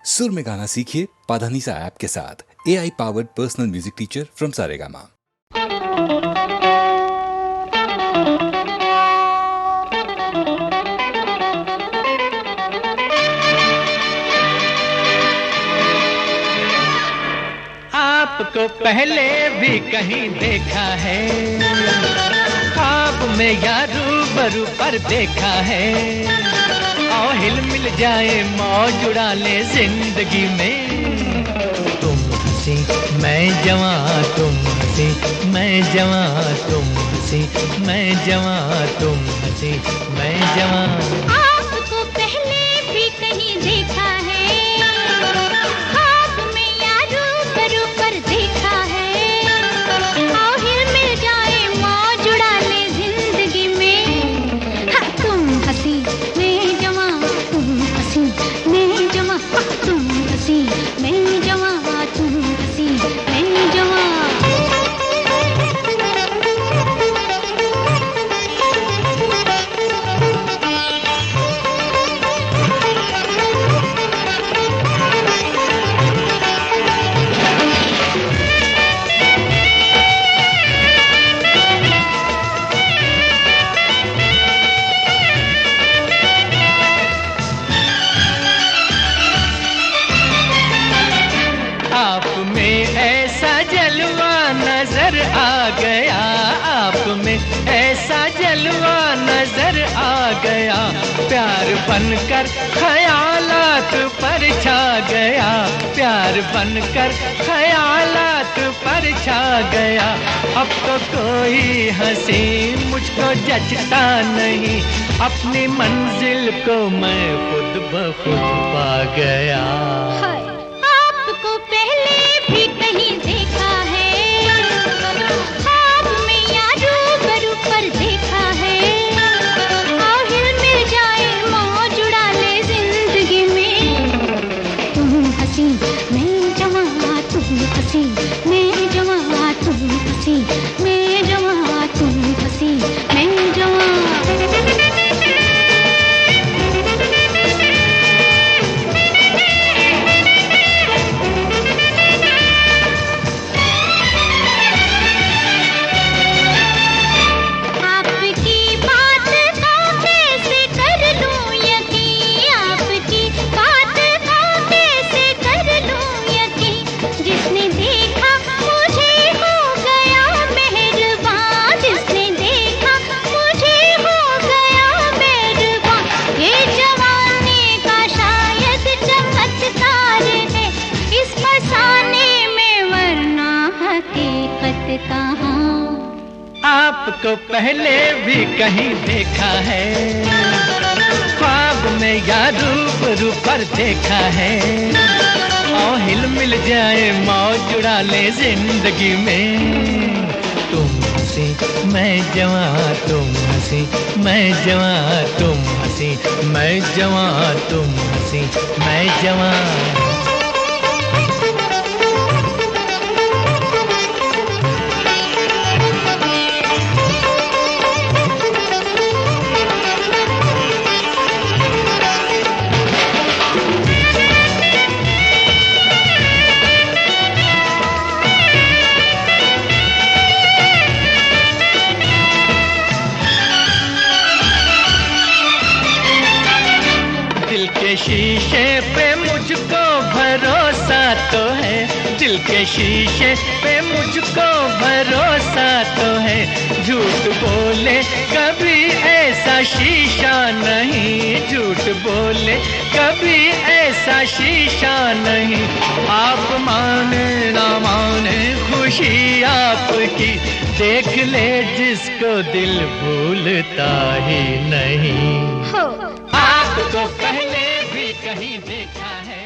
सुर में गाना सीखिए पाधानीसा ऐप के साथ। AI powered personal music teacher from Saregama. आपको पहले भी कहीं देखा है, ख्वाब में या रूबरू पर देखा है। और हिल मिल जाए मौज उड़ा ले जिंदगी में। तुम हंसी मैं जवां, तुम हंसी मैं जवां, तुम हंसी मैं जवां, तुम हंसी मैं जवां। आपको पहले भी कहीं देखा है, ख्वाब में या रूबरू पर देखा है। आओ हिल मिल जाए मौज उड़ा ले जिंदगी में। हाँ, तुम हंसी मैं जवां, तुम हंसी मैं जवां, तुम हंसी मैं जवां, तुम हंसी मैं जवां। आप में ऐसा जलवा नजर आ गया, आप में ऐसा जलवा नजर आ गया। प्यार बनकर ख्यालात पर छा गया, प्यार बनकर ख्यालात पर छा गया। अब तो कोई हंसी मुझको जचता नहीं, अपनी मंजिल को मैं खुद ब खुद पा गया। आपको पहले भी कहीं देखा है, ख्वाब में या रूबरू पर देखा है। आओ हिल मिल जाए मौज उड़ा ले जिंदगी में। तुम हंसी मैं जवां, तुम हंसी मैं जवां, तुम हंसी मैं जवां, तुम हंसी मैं जवां। आपकी बात का कैसे कर लूं यकीन, आपकी बात का कैसे कर लूं यकीन। जिसने देखा मुझे हो गया मेहरबान, जिसने देखा मुझे हो गया मेहरबान। ये जवानी का शायद चमत्कार है इस फसाने में, वरना हकीकत कहाँ। आपको पहले भी कहीं देखा है, ख्वाब में या रूबरू पर देखा है। और हिल मिल जाए मौज उड़ा ले जिंदगी में। तुम हंसी मैं जवां, तुम हंसी मैं जवां, तुम हंसी मैं जवां, तुम हंसी मैं जवां। दिल के शीशे पे मुझको भरोसा तो है, दिल के शीशे पे मुझको भरोसा तो है। झूठ बोले कभी ऐसा शीशा नहीं, झूठ बोले कभी ऐसा शीशा नहीं। आप माने ना माने खुशी आपकी, देख ले जिसको दिल भूलता ही नहीं। हो आपको पहले भी कहीं देखा है।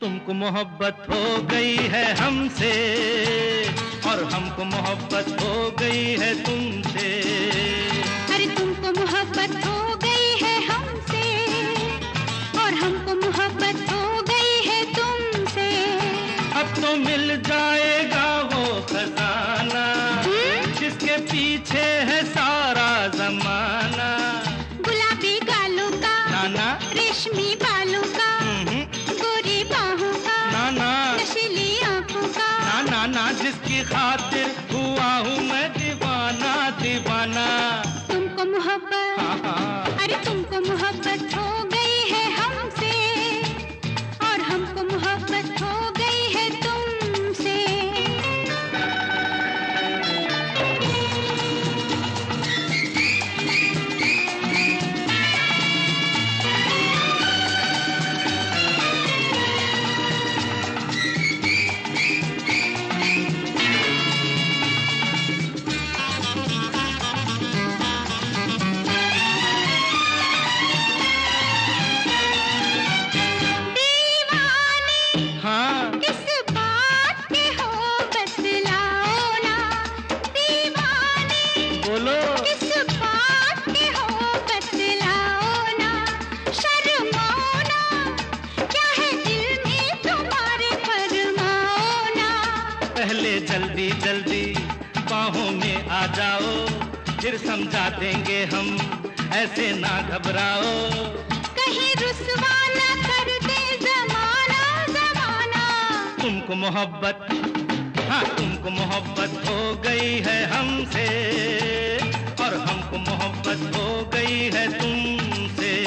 तुमको मोहब्बत हो गई है हमसे, और हमको मोहब्बत हो गई है तुमसे। अरे तुमको मोहब्बत हो गई है हमसे और हमको मोहब्बत हो गई है तुमसे। अब तो मिल जाएगा वो खजाना जिसके पीछे है सारा जमाना। गुलाबी गालों का, नाना रेशमी बालों का, गोरी बाहों का, नाना नशीली आंखों का, नाना ना जिसकी खातिर हुआ हूँ मैं दीवाना दीवाना। तुमको मोहब्बत, हाँ हाँ। अरे तुमको मोहब्बत हो गई है हमसे और हमको मोहब्बत हो गई है तुमसे। किस बात के हो बतलाओ ना दीवाने, बोलो किस बात के हो बतलाओ ना, शर्माओ ना, क्या है दिल में तुम्हारे फरमाओ ना। पहले जल्दी जल्दी बाहों में आ जाओ, फिर समझा देंगे हम, ऐसे ना घबराओ। कहीं रुसवा न कर दे जमाना जमाना। तुमको मोहब्बत, हाँ तुमको मोहब्बत हो गई है हमसे और हमको मोहब्बत हो गई है तुमसे।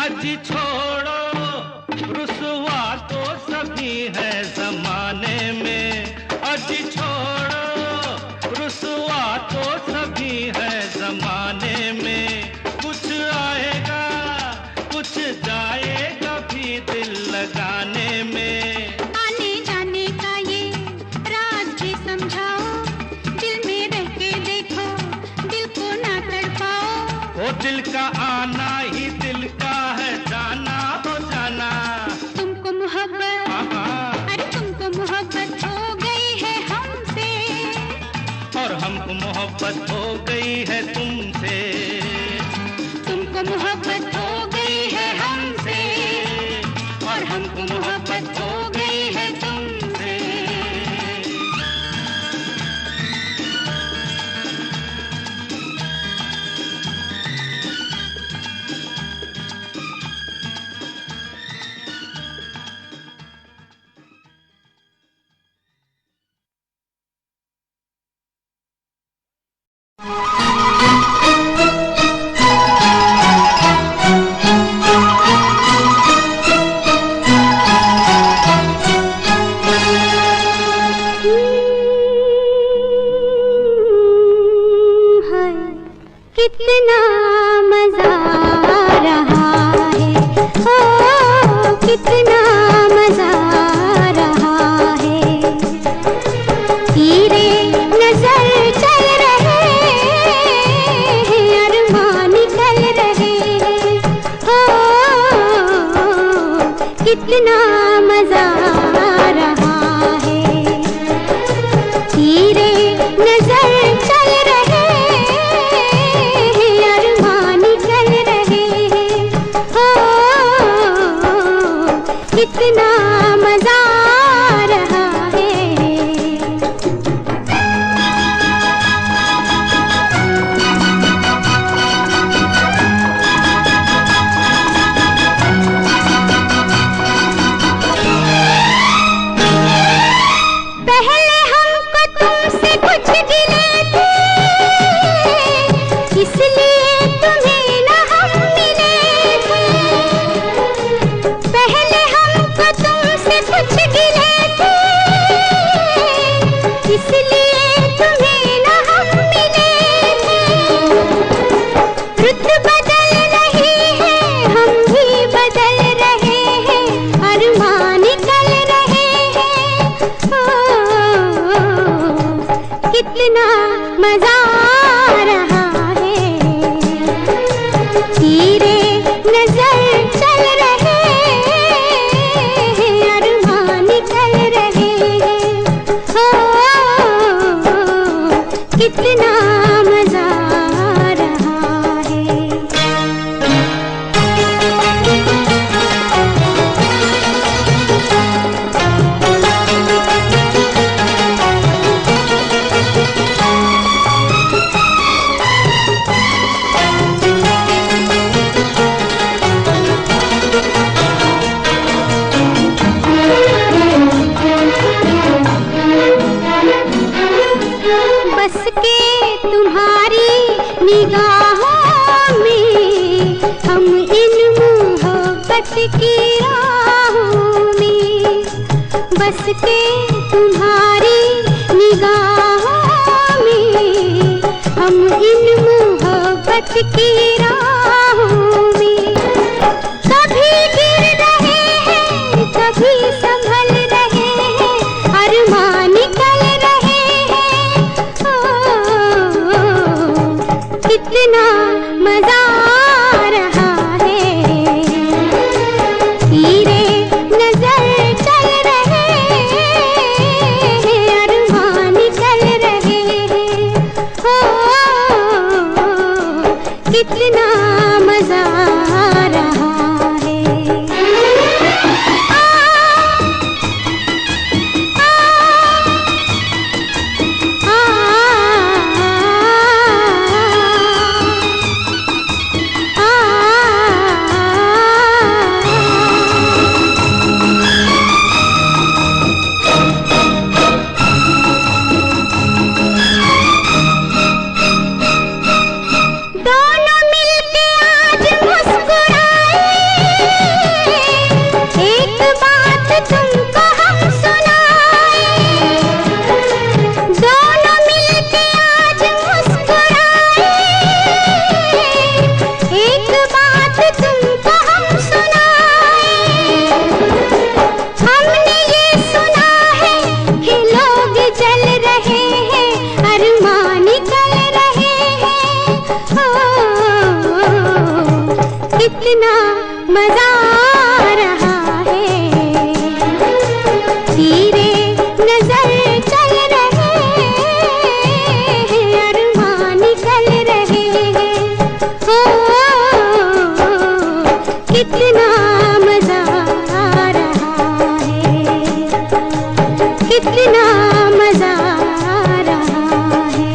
अजी छोड़ो रुसवा तो सभी है जमाने में। अजी छोड़ो रुसवा तो सभी है जमाने में। कुछ आएगा कुछ जाएगा भी दिल लगाने में। आने जाने का ये राज भी समझाओ, दिल में रह के देखो, दिल को ना तड़पाओ। वो दिल का आना ही दिल का है जाना हो जाना। तुमको मोहब्बत, हाँ हाँ। अरे तुमको मोहब्बत हो गई है हमसे और हमको मोहब्बत हो गई है तुमसे। तुमको मोहब्बत हो गई है हमसे और हमको मोहब्बत हो गई है तुमसे। कितना मजा आ रहा है, ओ कितना मजा आ रहा है। तीरे नजर चल रहे मजा आ रहा है, तीरे नजर चल रहे हैं, अरमान निकल रहे हैं, हो कितना मजा आ रहा है। बस के तुम्हारी निगाहों में हम इन मोहब्बत की राहों में, बस के तुम्हारी निगाहों में हम इन मोहब्बत की राहों में, कभी गिर रहे हैं कभी संभल रहे हैं, अरमान निकल रहे हैं, कितना मजा आ रहा है, तीरे नजर चल रहे हैं, अरमान निकल रहे हैं, हो कितना मजा आ रहा है। दोनों मिलके आज मुस्कुराए, एक बात तुमको हम सुनाए, दोनों मिलके आज मुस्कुराए, एक बात तुमको हम सुनाए, हमने ये सुना है कि लोग जल रहे हैं, अरमान निकल रहे हैं, हो कितना मजा आ रहा है, तीरे नजर चल रहे हैं, अरमान निकल रहे हैं, हो कितना मजा आ रहा है, कितना मजा आ रहा है।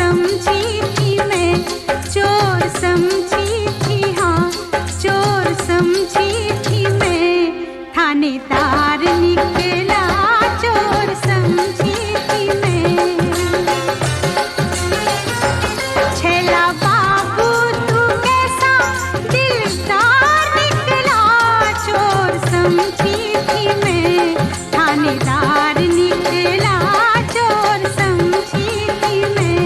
समझी थी मैं, चोर समझी थी, हाँ चोर समझी थी मैं, थानेदार निकला चोर समझी थी मैं। छैला बाबू तू कैसा दिलदार निकला, चोर समझी थी मैं, थानेदार निकला चोर समझी थी मैं।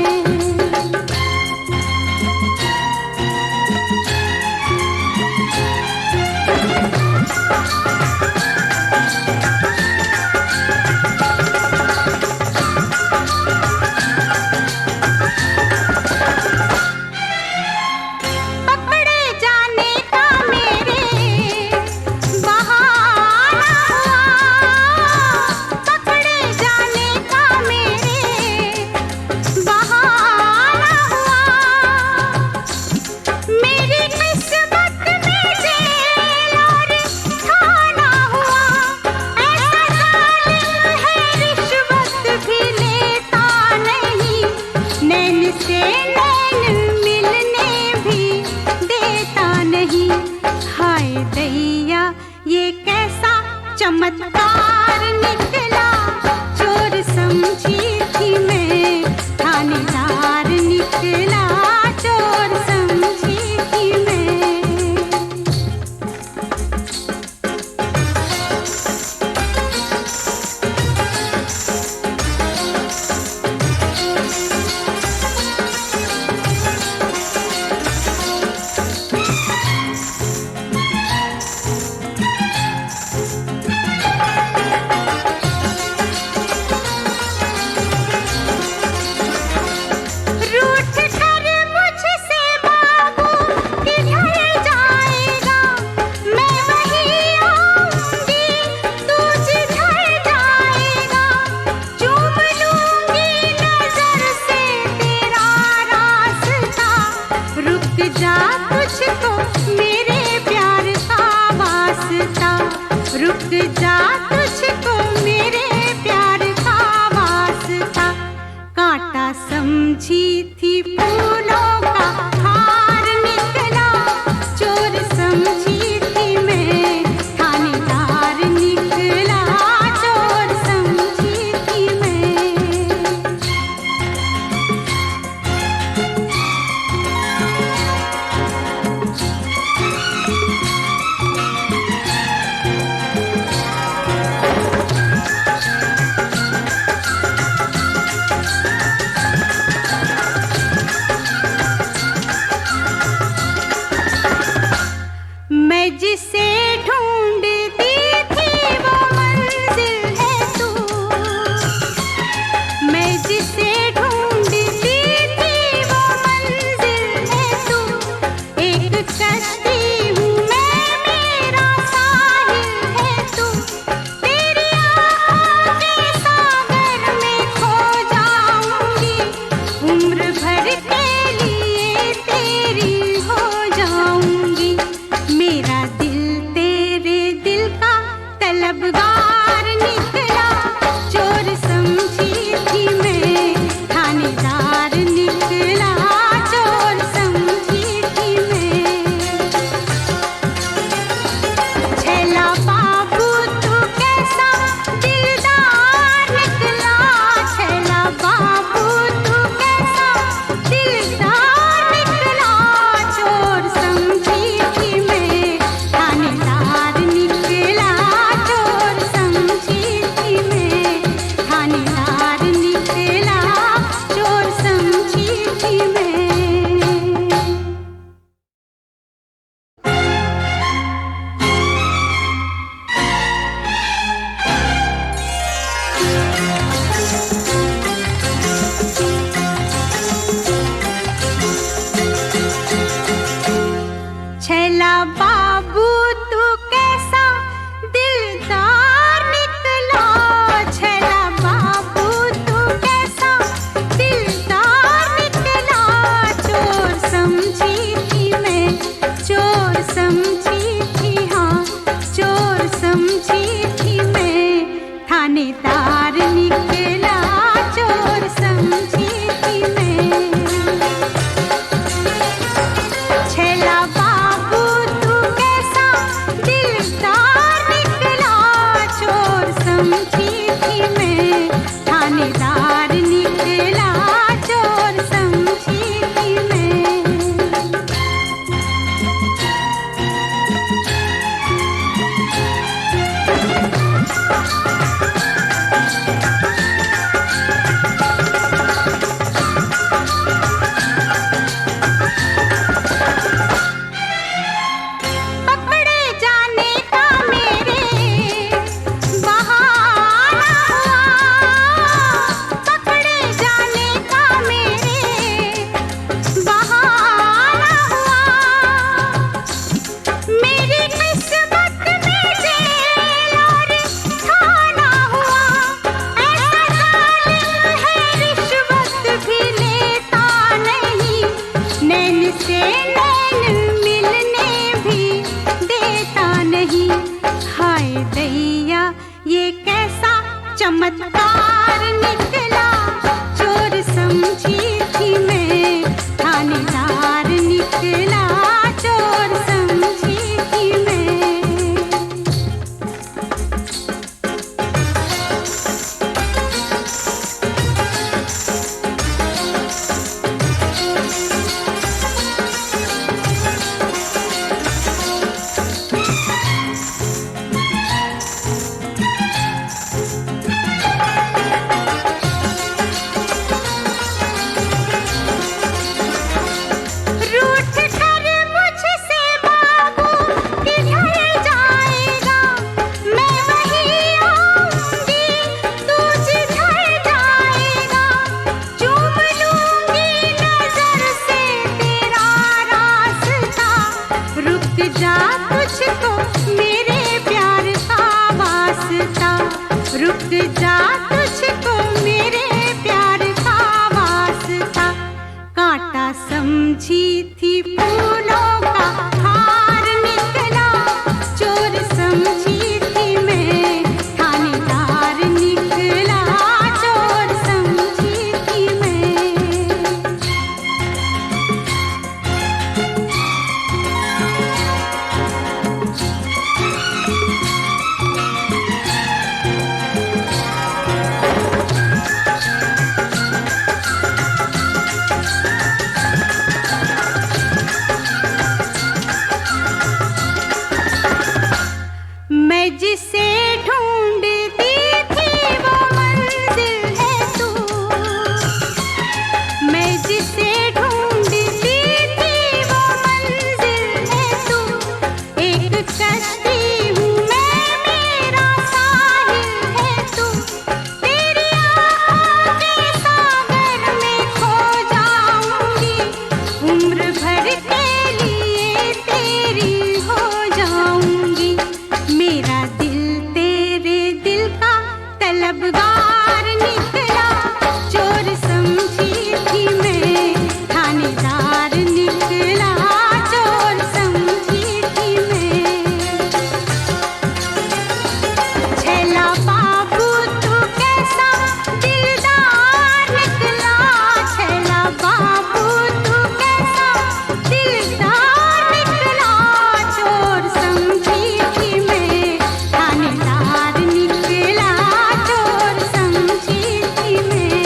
पकड़े जाने का मेरे बहाना हुआ, पकड़े जाने का मेरे बहाना हुआ। मेरी किस्मत में जेल और थाना हुआ, ऐसा जालिम है रिश्वत भी लेता नहीं, नैन से नैन मिलने भी देता नहीं। हाय दैया ये कैसा चमत्कार निकला, चोर समझी थी मैं, थानेदार निकला चोर समझी थी मैं। रूठ कर मुझसे बाबू किधर जाएगा, मैं वहीं आऊंगी तू जिधर जाएगा। चूम लूंगी नजर से तेरा रास्ता, रुक जा तुझको मेरे प्यार का वास्ता, रुक जा तुझको मेरे प्यार का वास्ता। कांटा समझी थी फूलों का हार निकला, चोर समझी थी मैं, थानेदार निकला चोर समझी थी मैं। मैं जिसे ढूंढती थी वो मंजिल है तू, मैं जिसे ढूंढती थी वो मंजिल है तू। एक कश्ती हूँ मैं, मेरा साहिल है तू, तेरी आँखों के सागर में खो जाऊंगी, उम्र भर के लिए तेरी हो जाऊंगी। मेरा दिल तेरे दिल का तलबगार निकला, चोर समझी थी मैं, थानेदार निकला चोर समझी थी मैं। छैला बाबू तू कैसा दिलदार निकला, छैला बाबू तू कैसा दिलदार निकला, चोर समझी थी मैं, थानेदार निकला चोर समझी थी मैं, थानेदार निकला चोर समझी थी मैं। छैला बाबू तू कैसा दिलदार निकला, छैला बाबू तू कैसा दिलदार निकला, चोर समझी थी मैं, चोर समझी थी, हाँ चोर समझी थी मैं, थानेदार निकला चोर समझी थी मैं। से नैन मिलने भी देता नहीं। हाय दैया ये कैसा चमत्कार निकला, चोर समझी थी मैं थानेदार निकला, चोर समझी थी मैं। रूठ कर मुझसे बाबू किधर जाएगा, मैं वहीं आऊंगी तू जिधर जाएगा। चूम लूंगी नजर से तेरा रास्ता, रुक जा तुझको मेरे प्यार का वास्ता, रुक जा तुझको मेरे प्यार का वास्ता। कांटा समझी थी फूलों का हार निकला, चोर समझी थी मैं थानेदार निकला, चोर समझी थी मैं। मैं जिसे ढूंढती थी वो मंजिल है तू, मैं जिसे ढूंढती थी वो मंजिल है तू। एक कश्ती हूँ मैं, मेरा साहिल है तू, तेरी आँखों के सागर में खो जाऊंगी, उम्र भर के लिए तेरी हो जाऊंगी। मेरा दिल तेरे दिल का तलबगार निकला, चोर समझी थी मैं थानेदार निकला, चोर समझी थी मैं। छैला बाबू तू कैसा दिलदार निकला, छैला बाबू तू कैसा दिलदार निकला, चोर समझी थी मैं थानेदार निकला, चोर समझी थी मैं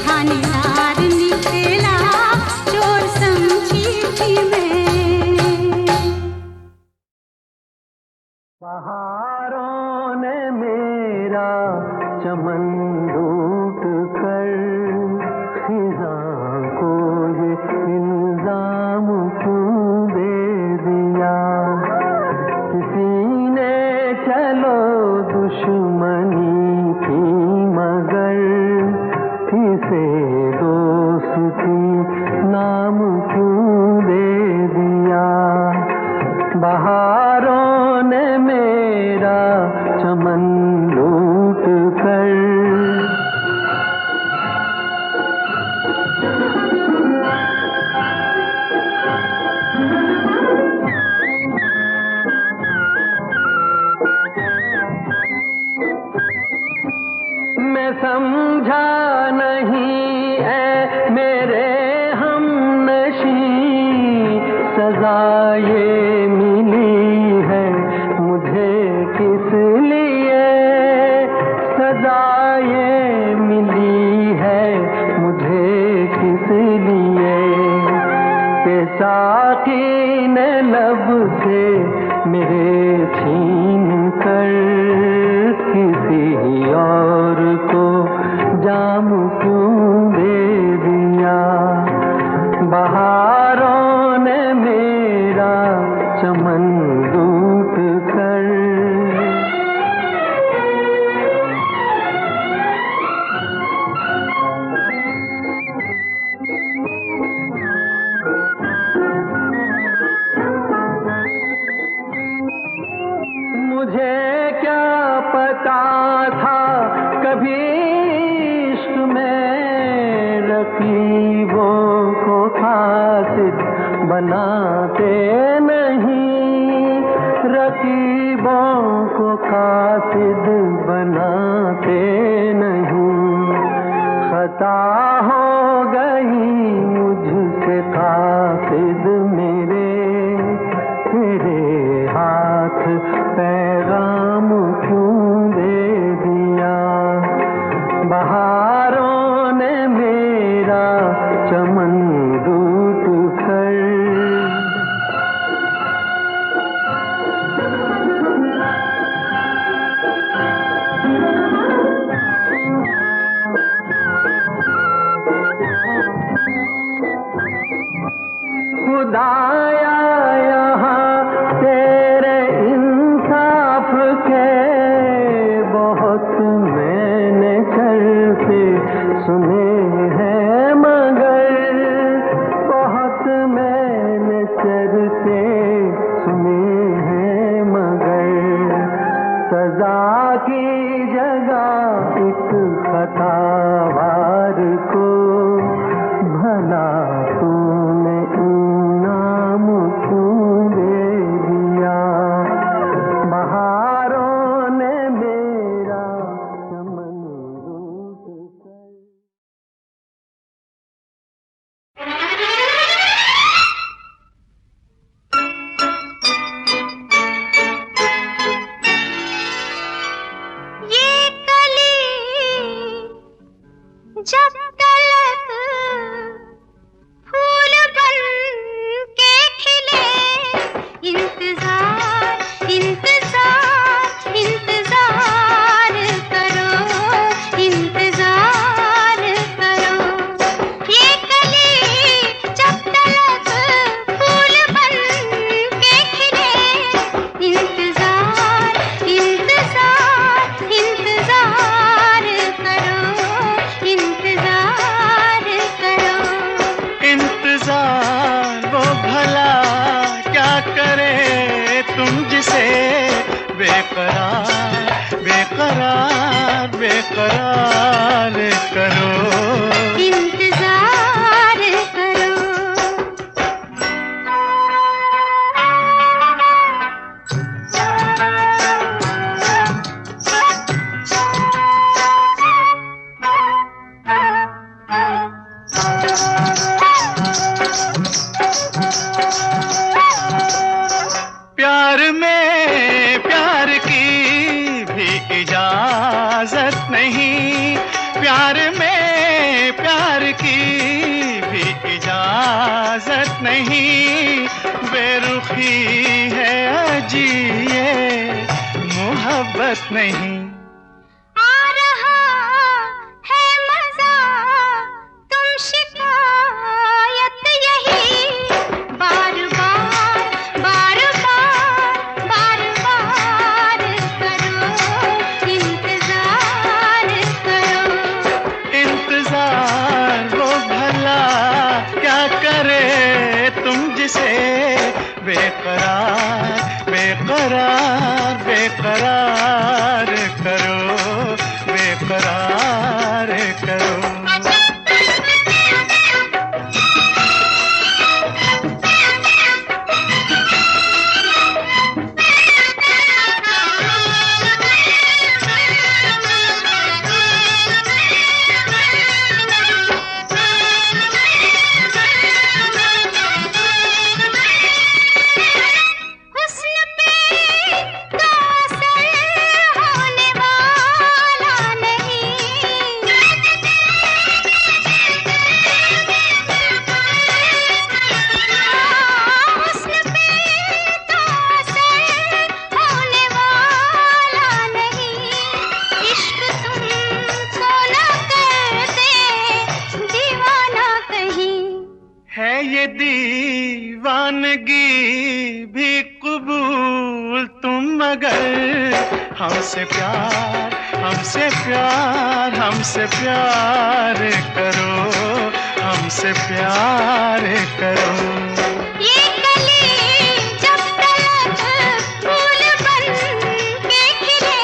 थानेदार निकला, चोर समझी थी मैं। बहारों ने मेरा चमन लूट कर खिज़ां को ये इल्जाम क्यों दे दिया। किसी ने चलो दुश्मनी की मगर किसे दोस्ती नाम क्यों दे दिया। बहारों ने मेरा चमन लूट कर मैं समझा नहीं ऐ मेरे हमनशी, सजा ये मिली है मुझे किस लिए, सजा ये मिली है मुझे किस लिए। के साकी ने लब से मेरे छीन कर किसी और को जाम क्यों दे दिया। बहारों ने मेरा चमन लूट कर मुझे क्या पता था कभी इश्क में रकीबों को खा बनाते नहीं, रकीबों को कासिद बनाते नहीं। खता हो गई मुझसे कासिद मेरे, तेरे हाथ पैगाम क्यों दे दिया। बहारों ने मेरा चमन लूट कर, खुदाया यहाँ तेरे इंसाफ के बहुत मैंने चलते सुने हैं, मगर बहुत मैंने चलते सुने हैं, मगर सजा की जगह एक खतावार को भला तूने इनाम क्यों दे दिया। बहारों ने मेरा चमन लूट कर। ये कली जब तलक फूल बन के खिले, इंतजार इंतजार इंतजार करो, इंतजार करो। ये कली जब तलक फूल बन के खिले, इंतजार इंतजार इंतजार करो, इंतजार करो। इंतजार वो भला क्या करे तुम जिसे बेकरार बेकरार बेकरार करो। इंतजार करो। प्यार में प्यार की भी इजाजत नहीं, प्यार में प्यार की भी इजाजत नहीं। बेरुखी है अजीए मोहब्बत नहीं। आ रहा है मजा तुम शिकायत यही, बार बार बार बार बार बार करो, इंतजार करो। इंतजार वो भला क्या करे तुम जिसे बेकरार बेकरार बेकरार करो, बेकरार करो। हुस्न पे तो असर होने वाला नहीं, हुस्न पे तो असर होने वाला नहीं। इश्क तुमको न कर दे दीवाना कहीं। है ये दीवानगी भी कबूल तुम मगर हमसे प्यार हमसे प्यार हमसे प्यार करो, हमसे प्यार करो। ये कली जब तलक फूल बन के खिले,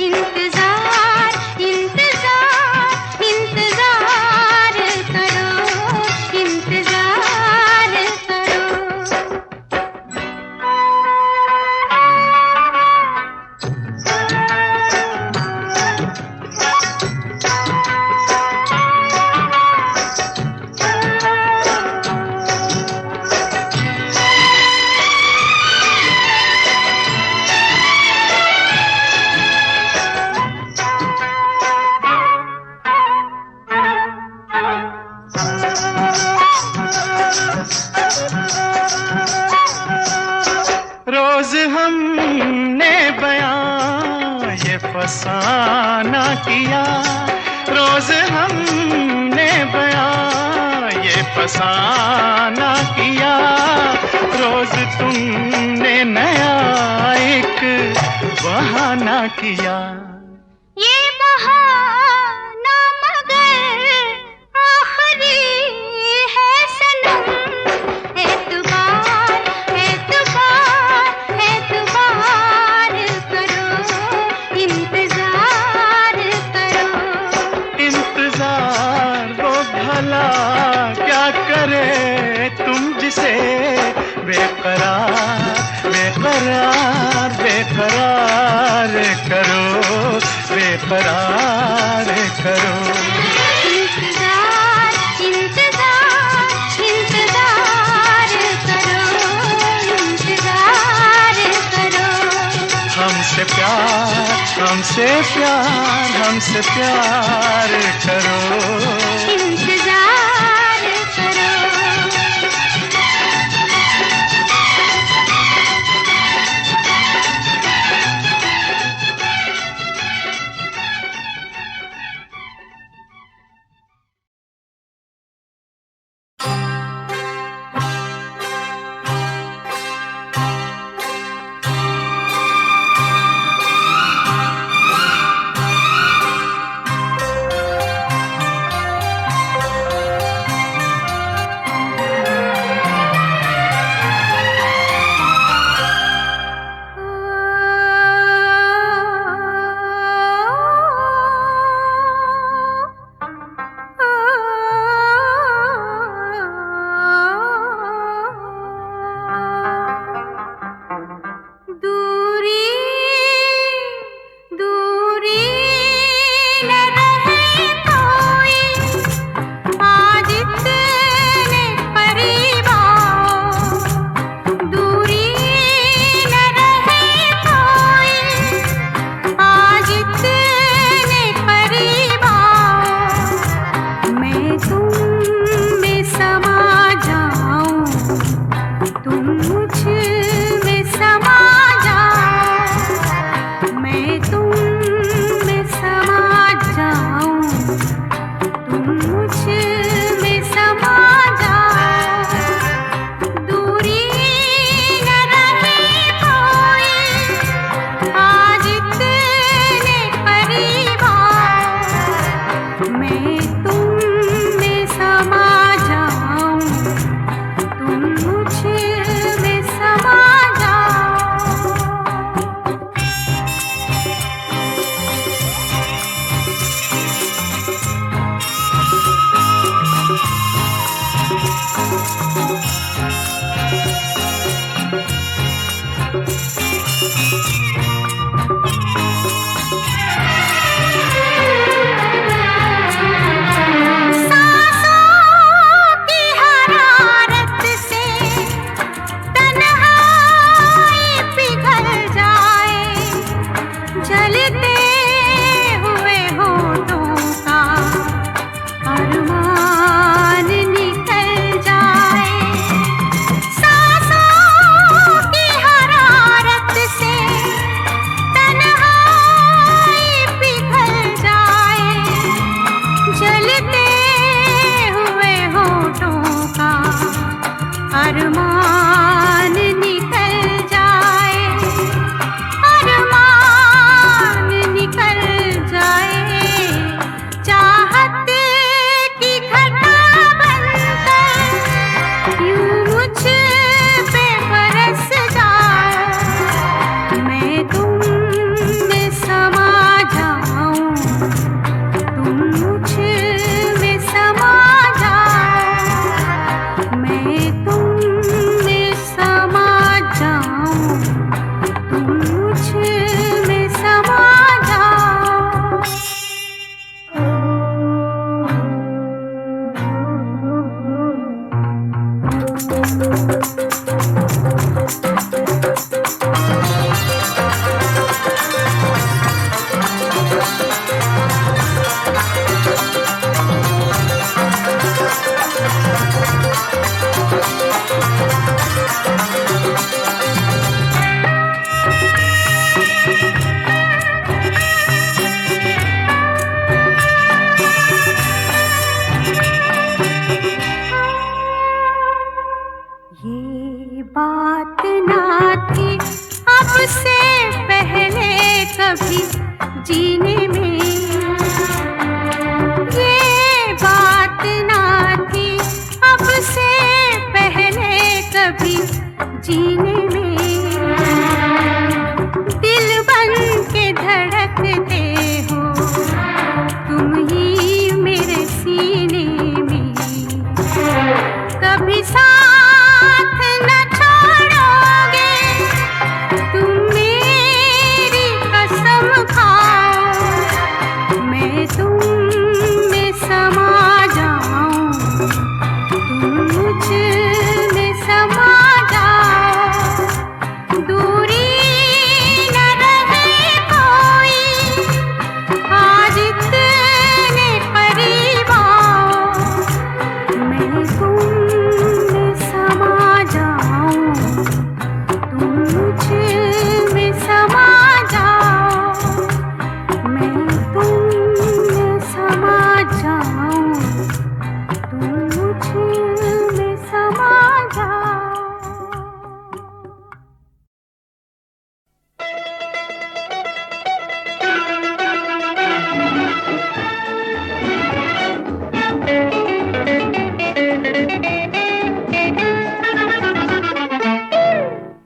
इंतजार इंतजार इंतजार करो, इंतजार करो। फसाना किया, रोज तुमने नया एक बहाना किया। ये बहाना मगर आखिरी है सनम, एतबार एतबार एतबार करो, इंतजार करो। इंतजार वो भला क्या करे तुम जिसे बेकरार बेकरार बेकरार करो, बेकरार करो। इंतजार इंतजार इंतजार करो, इंतजार करो। हमसे प्यार हमसे प्यार हमसे प्यार करो, इंतजार करो। जीने में ये बात ना थी अब से पहले कभी जीने में। दिल बन के धड़कते हो तुम ही मेरे सीने में। कभी साथ न छोड़ोगे तुम मेरी कसम खाओ। मैं तुम में समा जाऊं तुम मुझ में समा जाओ। दूरी न रहे कोई आज इतने करीब आओ। मैं तुम में समा जाऊं तुम मुझ में समा जाओ। मैं तुम में समा जाऊं तुम मुझ में समा जाओ।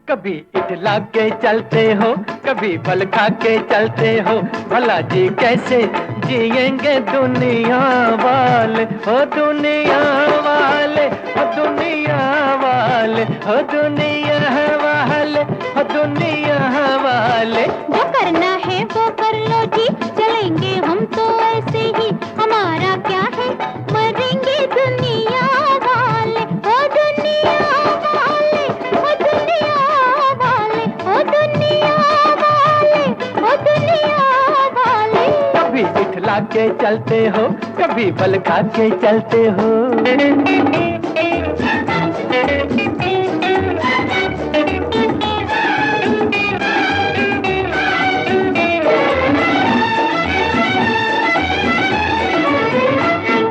कभी इठला के चलते हो कभी बल खा के चलते हो। भला जी कैसे जिएंगे दुनिया वाले हो दुनिया वाले हो दुनिया वाले हो दुनिया वाले हो दुनिया वाले। जो करना है वो कर लो जी चलेंगे हम तो ऐसे ही। हमारा क्या है मरेंगे दुनिया वाले हो दुनिया वाले हो दुनिया वाले हो दुनिया वाले हो दुनिया वाले। कभी इठला के चलते हो कभी बल खा के चलते हो।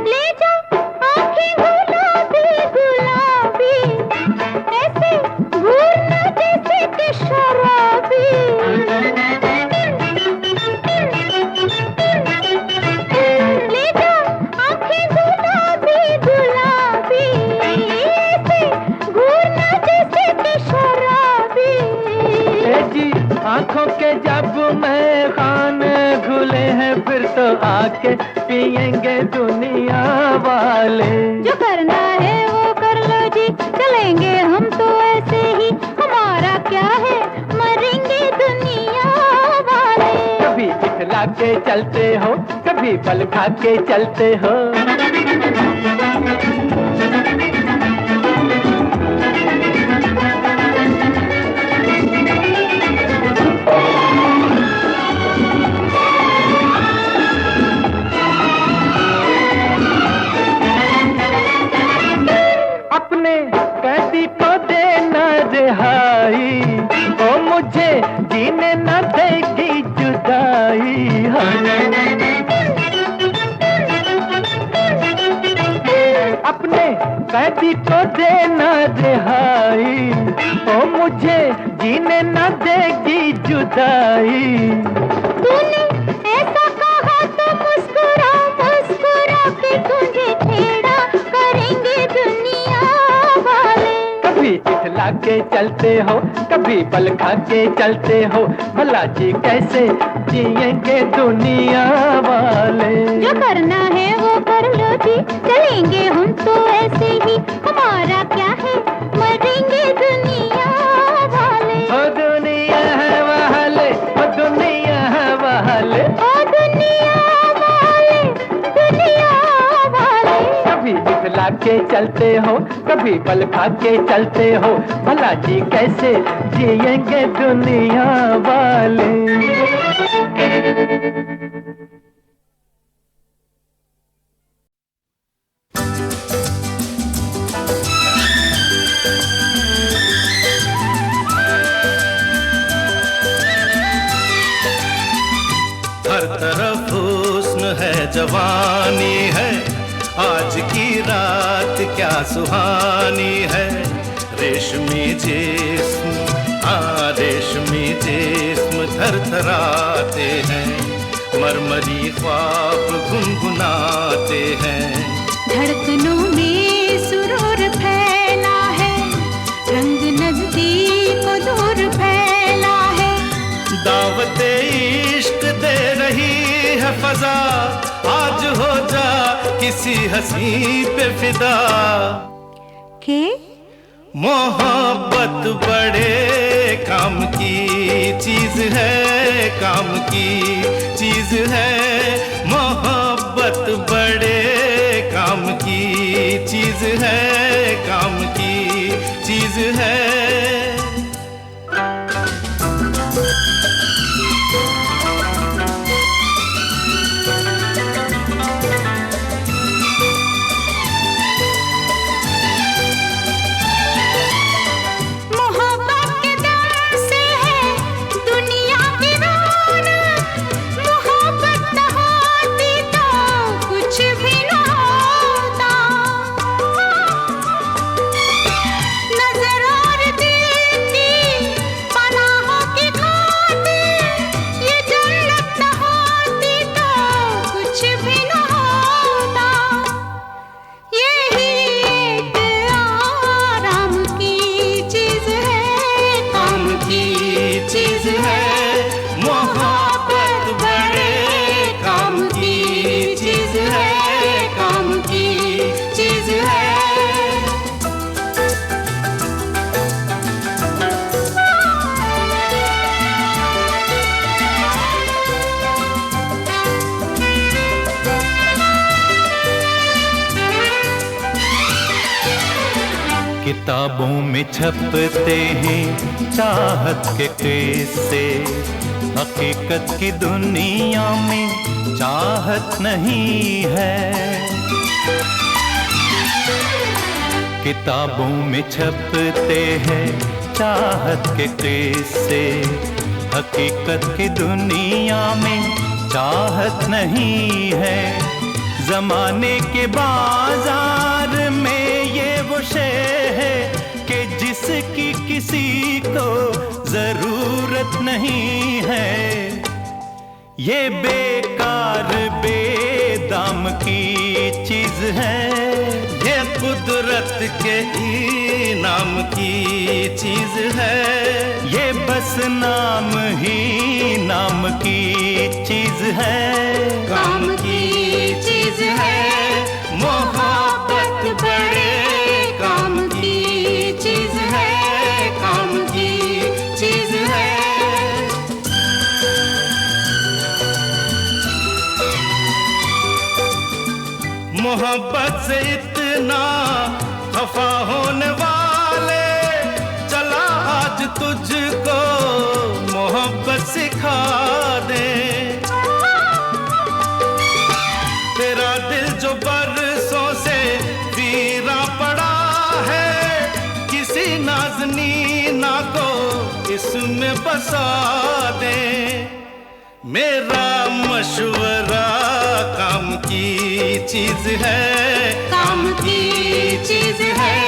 ले जा आँखें गुलाबी गुलाबी ऐसे घूरना जैसे कि शराबी। ले जा आँखें गुलाबी गुलाबी ऐसे घूरना जैसे कि शराबी। ए जी आंखों के जब मैं खाने खुले हैं फिर तो आके पिएंगे दुनिया वाले। जो करना है वो कर लो जी चलेंगे हम तो ऐसे ही। हमारा क्या है मरेंगे दुनिया वाले। कभी इठला के चलते हो कभी बल खा के चलते हो। अपने कैदी को देना रिहाई ओ मुझे जीने न देगी जुदाई। अपने कैदी को देना रिहाई ओ मुझे जीने न देगी जुदाई। तूने ऐसा कहा तो मुस्कुरा मुस्कुरा के तुझे छेड़ा करेंगे दुनिया वाले। कभी इठला के चलते हो कभी बल खा के चलते हो। भला जी कैसे जिएंगे दुनिया वाले। जो करना है वो कर लो जी चलेंगे हम तो ऐसे ही। हमारा क्या है मरेंगे दुनिया वाले हो दुनिया वाले हो दुनिया वाले ओ दुनिया वाले दुनिया वाले। कभी इठला के चलते हो कभी बल खा के चलते हो। भला जी कैसे जिएंगे दुनिया वाले। हर तरफ हुस्न है जवानी है आज की रात क्या सुहानी है। रेशमी जिस्म रेशमी जिस्म थरथराते हैं मरमरी ख्वाब गुनगुनाते हैं। धड़कनों में सुरूर फैला है, रंग नजदीक दूर फैला है। दावते इश्क दे रही है फजा, आज हो जा किसी हंसी पे फिदा। के मोहब्बत बड़े काम की चीज है, काम की चीज है। मोहब्बत बड़े काम की चीज है, काम की चीज है। किताबों में छपते हैं चाहत के किस्से, हकीकत की दुनिया में चाहत नहीं है। किताबों में छपते हैं चाहत के किस्से, हकीकत की दुनिया में चाहत नहीं है। जमाने के बाजार में ये वो शे है कि जिसकी किसी को जरूरत नहीं है। ये बेकार बेदाम की चीज है, ये कुदरत के इनाम की चीज है। ये बस नाम ही नाम की चीज है, काम की चीज है। मोहब्बत बड़े काम की चीज है, काम की चीज है। मोहब्बत से इतना खफा होने वाले, चला आज तुझको मोहब्बत सिखा दे। तेरा दिल जो बरसों से वीरा पड़ा है, किसी नाज़नीना को इसमें बसा दे। मेरा मशवरा काम की चीज है, काम की चीज है।